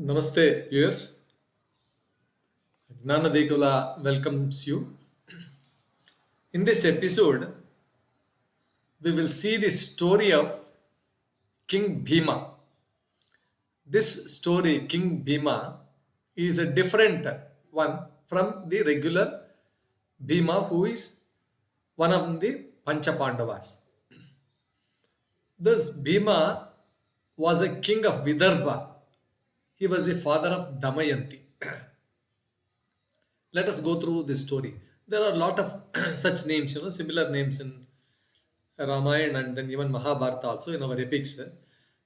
Namaste, viewers. Jnana Degula welcomes you. In this episode, we will see the story of King Bhima. This story, King Bhima, is a different one from the regular Bhima, who is one of the Pancha Pandavas. This Bhima was a king of Vidarbha. He was the father of Damayanti. Let us go through this story. There are a lot of such names, similar names in Ramayana and then even Mahabharata also in our epics.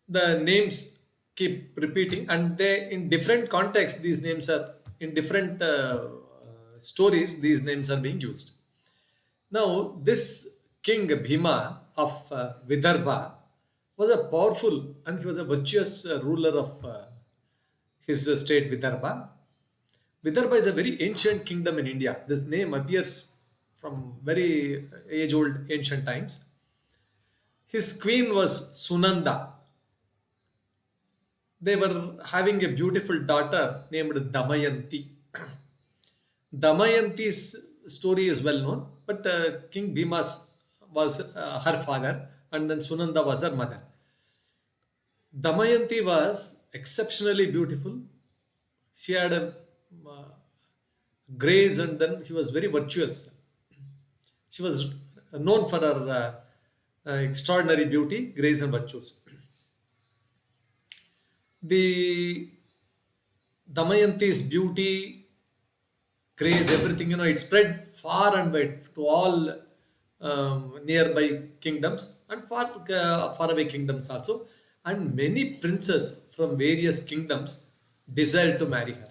The names keep repeating, and they in different contexts. These names are in different stories. These names are being used. Now, this king Bhima of Vidarbha was a powerful and he was a virtuous ruler of his state Vidarbha. Vidarbha is a very ancient kingdom in India. This name appears from very age old ancient times. His queen was Sunanda. They were having a beautiful daughter named Damayanti. Damayanti's story is well known, but King Bhima's was her father, and then Sunanda was her mother. Damayanti was exceptionally beautiful. She had a uh, grace, and then she was very virtuous. She was known for her extraordinary beauty, grace, and virtues. The Damayanti's beauty, grace, everything, it spread far and wide to all nearby kingdoms and far away kingdoms also. And many princes from various kingdoms desired to marry her.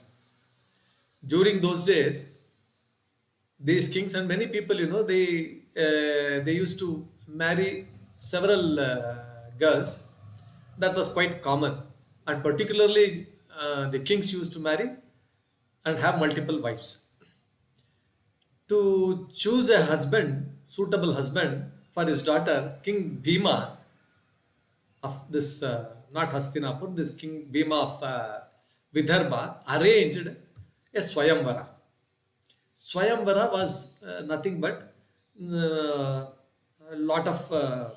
During those days, these kings and many people, they used to marry several girls. That was quite common, and particularly the kings used to marry and have multiple wives. To choose a husband, suitable husband for his daughter, King Bhima of this, not Hastinapur, this King Bhima of Vidarbha arranged a Swayamvara. Swayamvara was nothing but a lot of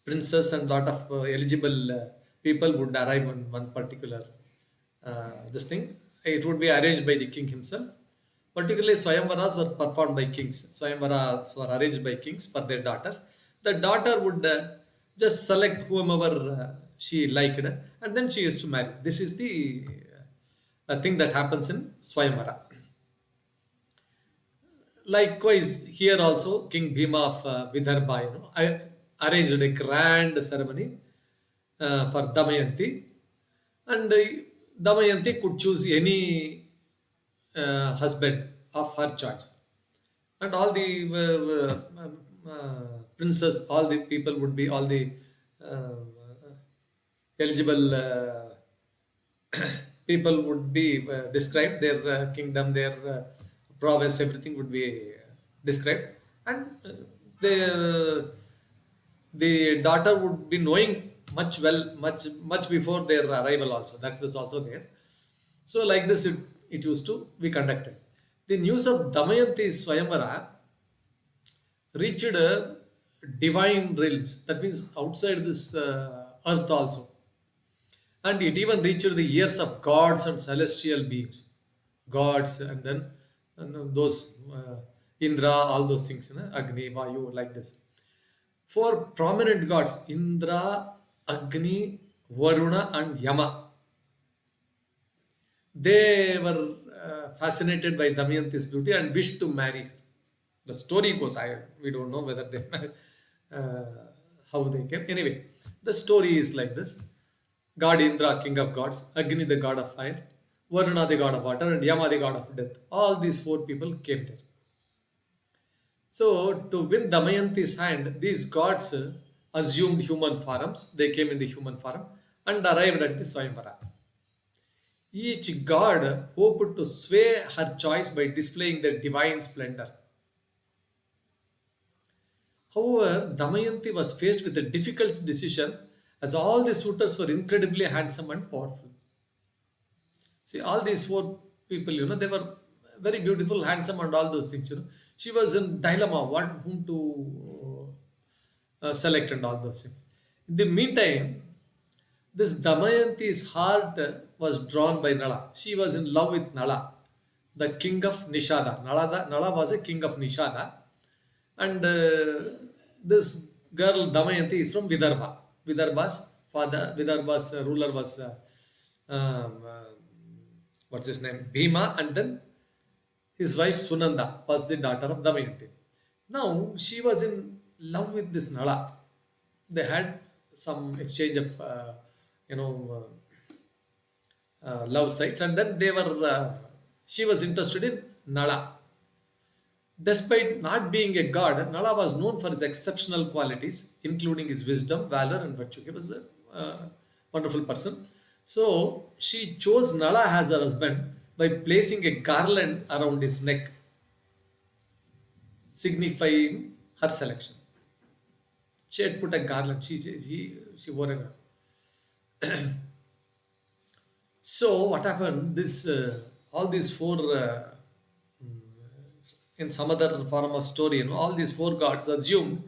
princes and lot of eligible people would arrive on one particular this thing. It would be arranged by the king himself. Particularly, Swayamvaras were performed by kings. Swayamvaras were arranged by kings for their daughters. The daughter would just select whomever she liked, and then she used to marry. This is the thing that happens in Swayamvara. Likewise, here also King Bhima of Vidarbha, arranged a grand ceremony for Damayanti, and Damayanti could choose any husband of her choice, and all the princes, all the people would be all the uh, eligible people would be described, their kingdom, their prowess, everything would be described, and the daughter would be knowing much before their arrival also. That was also there. So like this, it used to be conducted. The news of Damayanti's Swayamvara reached divine realms. That means outside this earth also, and it even reached the ears of gods and celestial beings, gods, and then those Indra, all those things, Agni, Vayu, like this. Four prominent gods: Indra, Agni, Varuna, and Yama. They were fascinated by Damayanti's beauty and wished to marry her. The story goes, we don't know whether they uh, how they came. Anyway, the story is like this: God Indra, king of gods; Agni, the god of fire; Varuna, the god of water; and Yama, the god of death. All these four people came there. So, to win Damayanti's hand, these gods assumed human forms. They came in the human form and arrived at the Swayamvara. Each god hoped to sway her choice by displaying their divine splendor. However, Damayanti was faced with a difficult decision as all the suitors were incredibly handsome and powerful. See, all these four people, they were very beautiful, handsome, and all those things. She was in dilemma, what whom to select, and all those things. In the meantime, this Damayanti's heart was drawn by Nala. She was in love with Nala, the king of Nishada. Nala was a king of Nishada, and this girl Damayanti is from Vidarbha. Vidarbha's ruler was um, uh, what's his name, Bhima, and then his wife Sunanda was the daughter of Damayanti. Now she was in love with this Nala. They had some exchange of you know love sites, and then she was interested in Nala. Despite not being a god, Nala was known for his exceptional qualities, including his wisdom, valor, and virtue. He was a wonderful person. So she chose Nala as her husband by placing a garland around his neck, signifying her selection. She had put a garland. She wore a. So what happened? This all these four in some other form of story, all these four gods assumed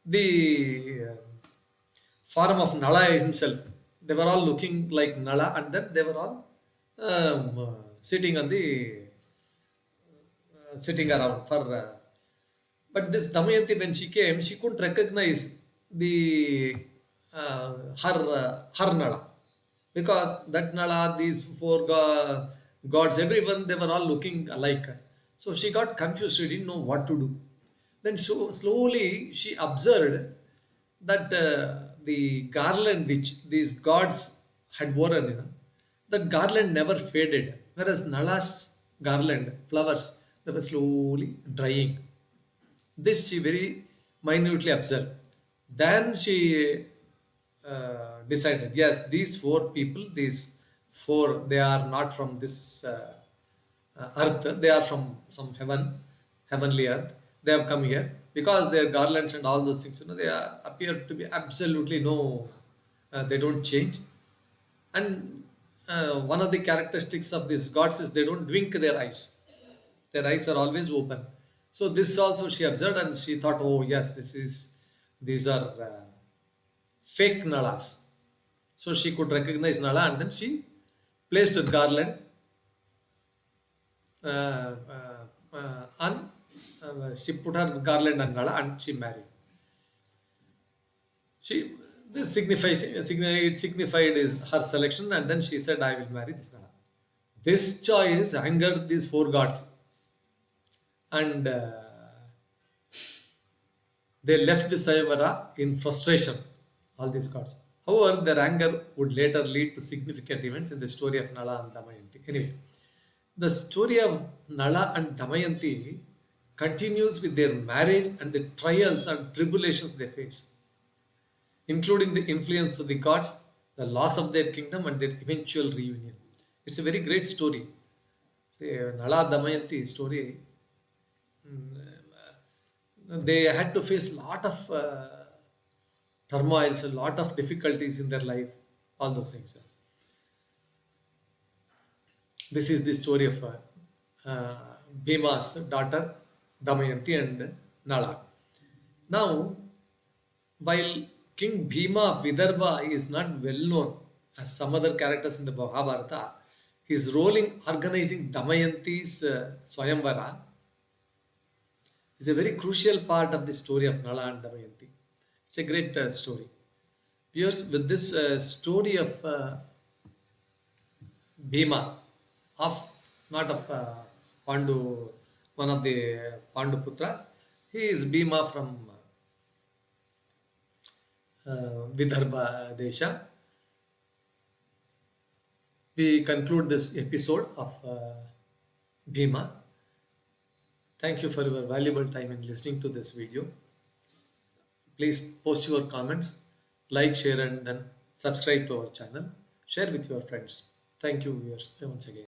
the form of Nala himself. They were all looking like Nala, and then they were all sitting on the sitting around for. But this Damayanti, when she came, she couldn't recognize the her Nala, because that Nala, these four gods, everyone, they were all looking alike. So she got confused. She didn't know what to do. Then so slowly she observed that the garland which these gods had worn, that garland never faded, whereas Nala's garland, flowers, they were slowly drying. This she very minutely observed. Then she decided, yes, these four people, these four, they are not from this earth, they are from some heavenly earth. They have come here because their garlands and all those things, appear to be absolutely no, they don't change. And one of the characteristics of these gods is they don't wink their eyes. Their eyes are always open. So this also she observed, and she thought, oh yes, these are fake Nalas. So she could recognize Nala, and then she placed a garland and she put her garland on Nala, and she married. She this it signified is her selection, and then she said, "I will marry this Nala." This choice angered these four gods, and they left the Swayamvara in frustration. All these gods. However, their anger would later lead to significant events in the story of Nala and Damayanti. Anyway, the story of Nala and Damayanti continues with their marriage and the trials and tribulations they face, including the influence of the gods, the loss of their kingdom, and their eventual reunion. It's a very great story. Nala Damayanti story. They had to face a lot of turmoils, a lot of difficulties in their life, all those things. This is the story of Bhima's daughter Damayanti and Nala. Now, while King Bhima of Vidarbha is not well known as some other characters in the Mahabharata, his role in organizing Damayanti's Swayamvara is a very crucial part of the story of Nala and Damayanti. It's a great story. Viewers, with this story of Bhima, of not of Pandu, one of the Pandu Putras, he is Bhima from Vidarbha Desha. We conclude this episode of Bhima. Thank you for your valuable time in listening to this video. Please post your comments, like, share, and then subscribe to our channel. Share with your friends. Thank you, viewers, once again.